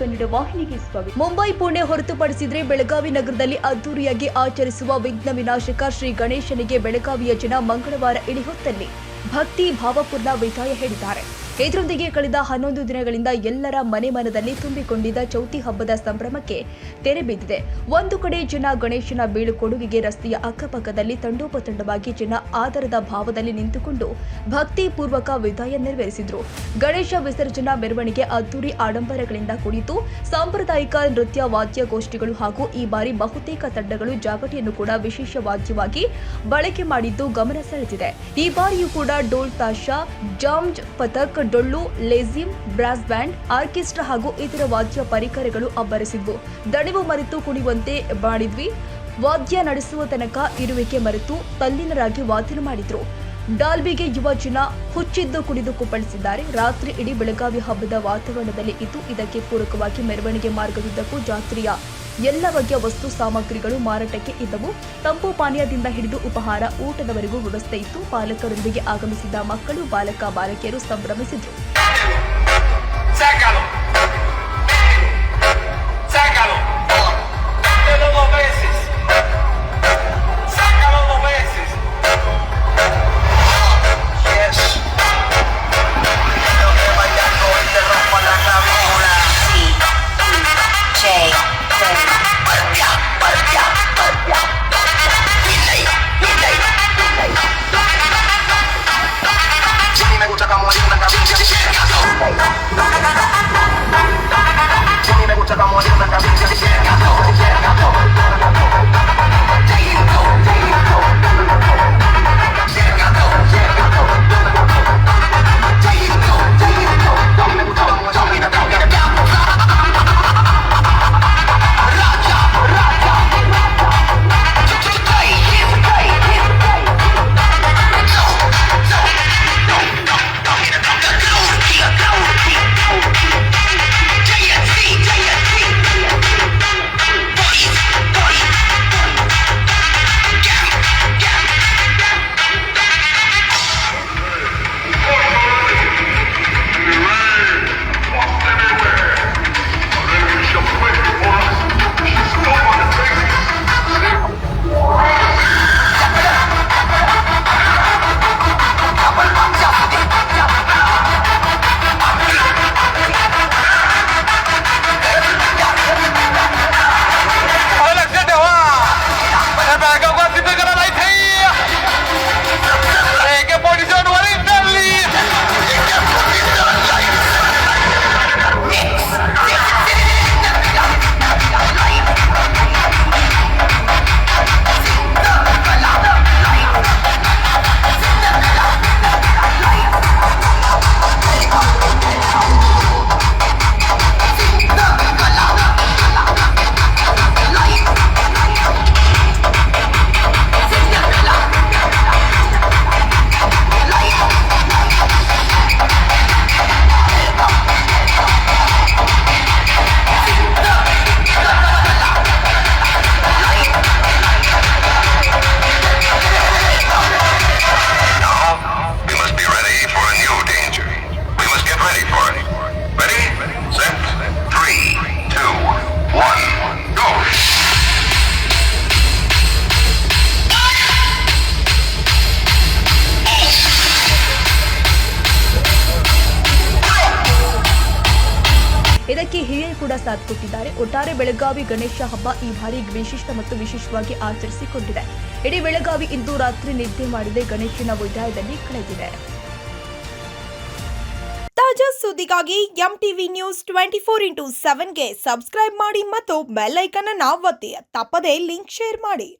ಕನ್ನಡ ವಾಹಿನಿಗೆ ಸ್ವಾಗತ. ಮುಂಬೈ ಪುಣೆ ಹೊರತುಪಡಿಸಿದರೆ ಬೆಳಗಾವಿ ನಗರದಲ್ಲಿ ಅದ್ದೂರಿಯಾಗಿ ಆಚರಿಸುವ ವಿಘ್ನ ವಿನಾಶಕ ಶ್ರೀ ಗಣೇಶನಿಗೆ ಬೆಳಗಾವಿಯ ಜನ ಮಂಗಳವಾರ ಇಳಿಹೊತ್ತಲ್ಲಿ ಭಕ್ತಿ ಭಾವಪೂರ್ಣ ವಿದಾಯ ಹೇಳಿದ್ದಾರೆ. ಇದರೊಂದಿಗೆ ಕಳೆದ 11 ದಿನಗಳಿಂದ ಎಲ್ಲರ ಮನೆ ಮನದಲ್ಲಿ ತುಂಬಿಕೊಂಡಿದ್ದ ಚೌತಿ ಹಬ್ಬದ ಸಂಭ್ರಮಕ್ಕೆ ತೆರೆ ಬಿದ್ದಿದೆ. ಒಂದು ಕಡೆ ಜನ ಗಣೇಶನ ಬೀಳುಕೊಡುಗೆಗೆ ರಸ್ತೆಯ ಅಕ್ಕಪಕ್ಕದಲ್ಲಿ ತಂಡೋಪತಂಡವಾಗಿ ಜನ ಆದರದ ಭಾವದಲ್ಲಿ ನಿಂತುಕೊಂಡು ಭಕ್ತಿ ಪೂರ್ವಕ ವಿದಾಯ ನೆರವೇರಿಸಿದ್ರು. ಗಣೇಶ ವಿಸರ್ಜನಾ ಮೆರವಣಿಗೆ ಅದ್ದೂರಿ ಆಡಂಬರಗಳಿಂದ ಕೂಡಿತು. ಸಾಂಪ್ರದಾಯಿಕ ನೃತ್ಯ ವಾದ್ಯಗೋಷ್ಠಿಗಳು ಹಾಗೂ ಈ ಬಾರಿ ಬಹುತೇಕ ತಂಡಗಳು ಜಾಗಟಿಯನ್ನು ಕೂಡ ವಿಶೇಷ ವಾದ್ಯವಾಗಿ ಬಳಕೆ ಮಾಡಿದ್ದು ಗಮನ ಸೆಳೆದಿದೆ. ಈ ಬಾರಿಯೂ ಕೂಡ ಡೋಲ್ ತಾಶಾ, ಜಾಮ್ಜ್, ಪಥಕ್, ಡೊಳ್ಳು, ಲೇಜಿಮ್, ಬ್ರಾಸ್ ಬ್ಯಾಂಡ್, ಆರ್ಕೆಸ್ಟ್ರಾ ಹಾಗೂ ಇತರ ವಾದ್ಯ ಪರಿಕರಗಳು ಅಬ್ಬರಿಸಿದ್ವು. ದಣಿವು ಮರೆತು ಕುಣಿಯುವಂತೆ ಮಾಡಿದ್ವಿ. ವಾದ್ಯ ನಡೆಸುವ ತನಕ ಇರುವಿಕೆ ಮರೆತು ತಲ್ಲೀನರಾಗಿ ವಾದನ ಮಾಡಿದ್ರು. ಡಾಲ್ಬಿಗೆ ಯುವ ಜನ ಹುಚ್ಚಿದ್ದು ಕುಡಿದು ಕುಪ್ಪಳಿಸಿದ್ದಾರೆ. ರಾತ್ರಿ ಇಡೀ ಬೆಳಗಾವಿ ಹಬ್ಬದ ವಾತಾವರಣದಲ್ಲಿ ಇದ್ದು ಇದಕ್ಕೆ ಪೂರಕವಾಗಿ ಮೆರವಣಿಗೆ ಮಾರ್ಗದುದ್ದಕ್ಕೂ ಜಾತ್ರೆಯ ಎಲ್ಲ ಬಗೆಯ ವಸ್ತು ಸಾಮಗ್ರಿಗಳು ಮಾರಾಟಕ್ಕೆ ಇದ್ದವು. ತಂಪು ಪಾನೀಯದಿಂದ ಹಿಡಿದು ಉಪಹಾರ ಊಟದವರೆಗೂ ವ್ಯವಸ್ಥೆ ಇತ್ತು. ಪಾಲಕರೊಂದಿಗೆ ಆಗಮಿಸಿದ ಮಕ್ಕಳು, ಬಾಲಕ ಬಾಲಕಿಯರು ಸಂಭ್ರಮಿಸಿದ್ರು. ಇದಕ್ಕೆ ಹಿರಿಯರು ಕೂಡ ಸಾಥ್ ಕೊಟ್ಟಿದ್ದಾರೆ. ಒಟ್ಟಾರೆ ಬೆಳಗಾವಿ ಗಣೇಶ ಹಬ್ಬ ಈ ಬಾರಿ ವಿಶಿಷ್ಟ ಮತ್ತು ವಿಶೇಷವಾಗಿ ಆಚರಿಸಿಕೊಂಡಿದೆ. ಇಡೀ ಬೆಳಗಾವಿ ಇಂದು ರಾತ್ರಿ ನಿದ್ದೆ ಮಾಡದೆ ಗಣೇಶನ ವಿದಾಯದಲ್ಲಿ ಕಳೆದಿದೆ. ತಾಜಾ ಸುದ್ದಿಗಾಗಿ ಎಂಟಿವಿ ನ್ಯೂಸ್ 24x7ಗೆ ಸಬ್ಸ್ಕ್ರೈಬ್ ಮಾಡಿ ಮತ್ತು ಬೆಲ್ ಐಕಾನ್ ಅನ್ನು ಒತ್ತಿ. ತಪ್ಪದೇ ಲಿಂಕ್ ಶೇರ್ ಮಾಡಿ.